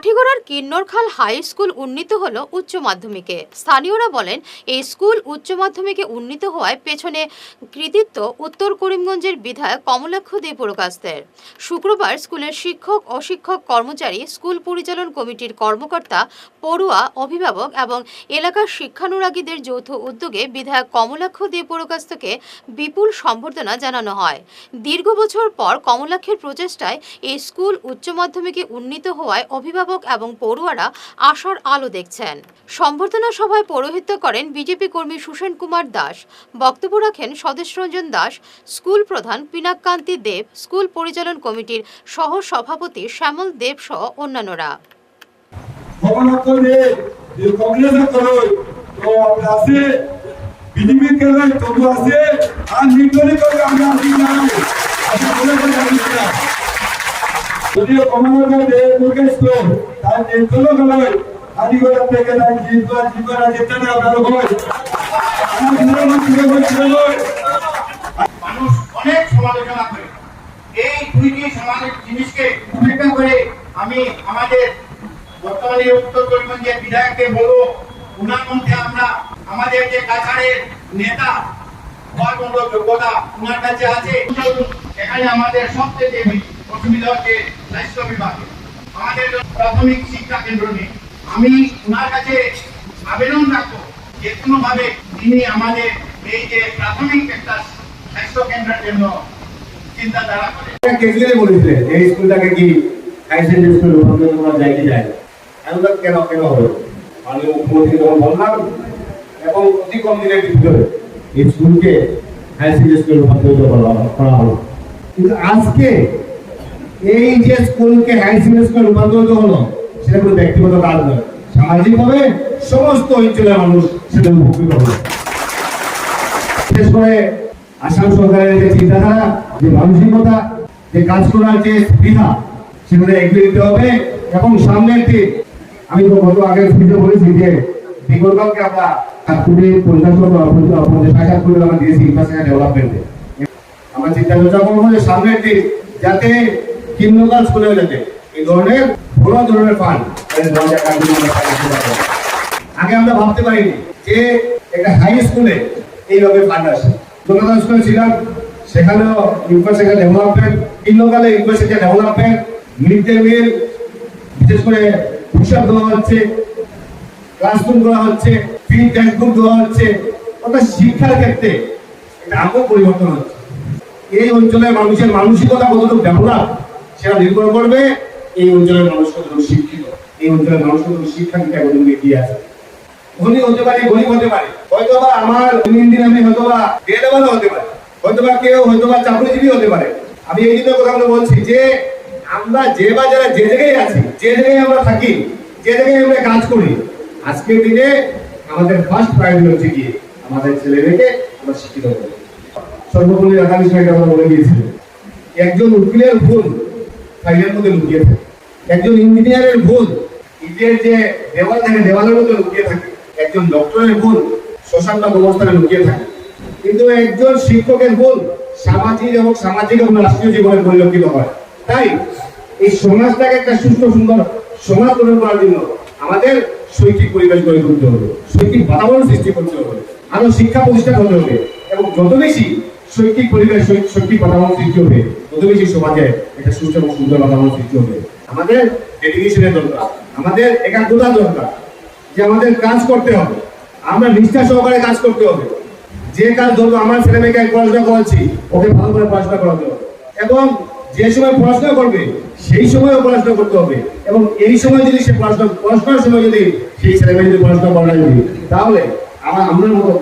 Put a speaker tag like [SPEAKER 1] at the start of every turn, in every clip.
[SPEAKER 1] কাঠিগড়ার কিন্নরখাল high school উন্নীত হলো উচ্চ মাধ্যমিকে। স্থানীয়রা বলেন, এই স্কুল উচ্চ মাধ্যমিকে উন্নীত হওয়ায় পেছনে কৃতিত্ব উত্তর করিমগঞ্জের বিধায়ক কমলাক্ষ দে পুরকাস্তের। শুক্রবার স্কুলের শিক্ষক, অশিক্ষক, কর্মচারী, স্কুল পরিচালন কমিটির কর্মকর্তা, পড়ুয়া, অভিভাবক এবং এলাকার শিক্ষানুরাগীদের যৌথ উদ্যোগে বিধায়ক কমলাক্ষ দে পুরকাস্তকে বিপুল সম্বর্ধনা জানানো হয়। দীর্ঘ বছর পর কমলাক্ষের প্রচেষ্টায় এই স্কুল উচ্চ মাধ্যমিকে উন্নীত হওয়ায় অভিভাবক এবং পড়ুয়ারা আশার আলো দেখছেন। সম্বর্ধনা সভায় পৌরোহিত্য করেন বিজেপি কর্মী সুসেন কুমার দাস। বক্তব্য রাখেন স্বদেশ রঞ্জন দাস, স্কুল প্রধান পিনাককান্তি দেব, স্কুল পরিচালন কমিটির সহ সভাপতি শ্যামল দেব সহ অন্যান্যরা।
[SPEAKER 2] যদিও কমানোর তার নির্দল গেল আদিগড়া থেকে তাই জীবনা যেতে না ভালো হয়।
[SPEAKER 3] মানুষ অনেক সমালোচনা করে, এই দুইটি সামাজিক জিনিসকে উপেক্ষা করে আমি আমাদের বর্তমানে উত্তর করিমগঞ্জের বিধায়ককে বলবো, উনার মধ্যে আমরা আমাদের যে কাছাড়ের নেতা হওয়ার মতো যোগ্যতা উনার কাছে আছে। এখানে আমাদের সবচেয়ে অসুবিধা হচ্ছে স্বাস্থ্য বিভাগে, আমাদের প্রাথমিক শিক্ষা কেন্দ্র নেই। আমি ওনার কাছে আবেদন রাখবো যে কোনো ভাবে তিনি আমাদের এই যে প্রাথমিক একটা স্বাস্থ্য কেন্দ্রের জন্য চিন্তাধারা করে।
[SPEAKER 2] কেজরিওয়াল বলেছিলেন এই স্কুলটাকে কি হায়ার সেকেন্ডারি স্কুলে রূপান্তর করা যায় কি যায়, আমি তো কেন হবে আমি মুখ্যমন্ত্রী তখন বললাম এবং অতি কম দিনের ভিতরে এই স্কুলকে হায়ার সেকেন্ডারি স্কুলে রূপান্তরিত করা হলো। কিন্তু আজকে এই যে স্কুলকে হায়ার সেকেন্ডারি স্কুলে রূপান্তরিত হলো সেটা কোনো ব্যক্তিগত কাজ নয়, সামাজিকভাবে সমস্ত অঞ্চলের মানুষ সেটা উপকৃত হলো। বিশেষ করে আসাম সরকারের যে চিন্তাধারা, যে মানসিকতা, যে কাজ করার যে সুবিধা সেগুলো এগিয়ে দিতে হবে। এবং সামনে একটি আমি তো গত আগের ভিডিও বলেছি যে বিগতকালকে আমরা 50 কোটি আমরা দিয়েছি ইনফ্রাস্ট্রাকচার ডেভেলপমেন্টে। আমরা চিন্তা চর্চা করবো যে সামনে একটি যাতে কিন্নরখাল স্কুলেও যাতে এই ধরনের বড় ধরনের ফান্ড আগে আমরা ভাবতে পারিনি যে একটা হাই স্কুলে এইভাবে ফান্ড আসে। কিন্নরখাল স্কুলে ছিলাম, সেখানেও ইনফ্রাস্ট্রাকচার ডেভেলপমেন্ট, কিন্নরখালে infrastructure development, mid day meal, বিশেষ করে পোশাক দেওয়া হচ্ছে, ক্লাসরুম করা হচ্ছে, ফ্রি টেক্সট বুক দেওয়া হচ্ছে, অর্থাৎ শিক্ষার ক্ষেত্রে একটা আমূল পরিবর্তন হচ্ছে। এই অঞ্চলের মানুষের মানসিকতা কতটুকু ডেভেলপ সেটা নির্ভর করবে এই অঞ্চলের মানুষ কতটুকু শিক্ষিত, এই অঞ্চলের মানুষ কতটুকু শিক্ষা দিতে কতটুকু এগিয়ে আছে। ধনী হতে পারে, গরিব হতে পারে, হয়তোবা আমার দিন আমি হয়তোবা বেলেভাল হতে পারে, হয়তোবা কেউ হয়তোবা চাকরিজীবী হতে পারে। আমি এই দিনের কথা বলছি যে আমরা যে বাজারে যে জায়গায় আছি, যে জায়গায় আমরা থাকি, যে জায়গায় আমরা কাজ করি, আজকের দিনে আমাদের ফার্স্ট প্রায়োরিটি হচ্ছে কি আমাদের ছেলেমেয়েকে আমরা শিক্ষিত করব। সর্বপল্লী রাধাকৃষ্ণ কথা বলে দিয়েছিলেন, একজন উকিলের ভুল ফাইলের মধ্যে লুকিয়ে থাকে, একজন ইঞ্জিনিয়ারের ভুল ইটের যে দেওয়াল থাকে দেওয়ালের মধ্যে লুকিয়ে থাকে, একজন ডক্টরের ভুল শ্মশান বা গোরস্থানে লুকিয়ে থাকে, কিন্তু একজন শিক্ষকের ভুল সামাজিক এবং রাষ্ট্রীয় জীবনে পরিলক্ষিত হয়। তাই এই সমাজটাকে একটা সুস্থ সুন্দর সমাজ গঠন করার জন্য আমাদের শৈক্ষিক পরিবেশ গড়ে তুলতে হবে, শৈক্ষিক বাতাবরণ সৃষ্টি করতে হবে, আরো শিক্ষা প্রতিষ্ঠান হতে হবে এবং যত বেশি শৈক্ষিক পরিবেশ শৈক্ষিক বাতাবরণ সৃষ্টি হবে তত বেশি সমাজে একটা সুস্থ এবং সুন্দর বাতাবরণ সৃষ্টি হবে। আমাদের ডেডিকেশনের দরকার, আমাদের একাগ্রতা দরকার, যে আমাদের কাজ করতে হবে, আমরা নিষ্ঠা সহকারে কাজ করতে হবে। যে কাজ ধরবো আমার ছেলে মেয়েকে পড়াশোনা করাচ্ছি, ওকে ভালো করে পড়াশোনা করাতে হবে এবং যে সময় পড়াশোনা করবে সেই সময়ও পড়াশোনা করতে হবে এবং এই সময় যদি সে পড়াশোনার সময় যদি সেই ছেলে মেয়ে যদি পড়াশোনা করা যায় তাহলে আমরা মতো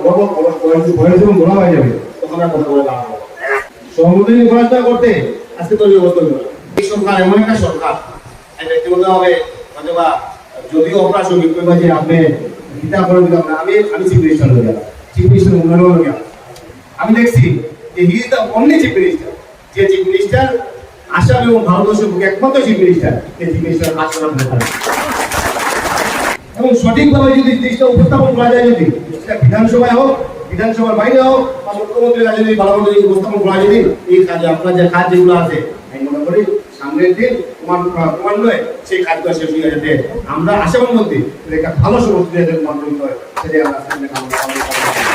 [SPEAKER 2] বয়স যখন বড় হয়ে যাবে তখন আর কথা বলে লাভ হবে। সহমতি পড়াশোনা করতে আজকে তৈরি অবস্থা এই সরকার এমন একটা সরকার ব্যক্তিগত হবে অথবা যদিও অপ্রাসঙ্গিক যে আপনি গীতা করে দিলাম না, আমি চিফ মিনিস্টার হয়ে গেলাম, চিফ মিনিস্টার উন্নয়ন হয়ে গেলাম। আমি দেখছি যে he is the only chief minister, যে চিফ মিনিস্টার আসাম এবং ভারতবর্ষের বুকে একমাত্র চিফ মিনিস্টার, যে চিফ মিনিস্টার কাজ করার এবং সঠিকভাবে যদি জিনিসটা উপস্থাপন করা যায়, যদি সেটা বিধানসভায় হোক, বিধানসভার বাইরে হোক বা মুখ্যমন্ত্রীর কাছে ভালো মতো উপস্থাপন করা যায়, এই কাজে আপনার যে কাজ যেগুলো আছে আমি মনে করি সামনের দিন ক্রমান্বয়ে সেই কাজগুলো শেষ হয়ে যাতে আমরা আশাবাদ মধ্যে একটা ভালো সমস্ত যাতে ক্রমান্বিত হয় সেটাই আমরা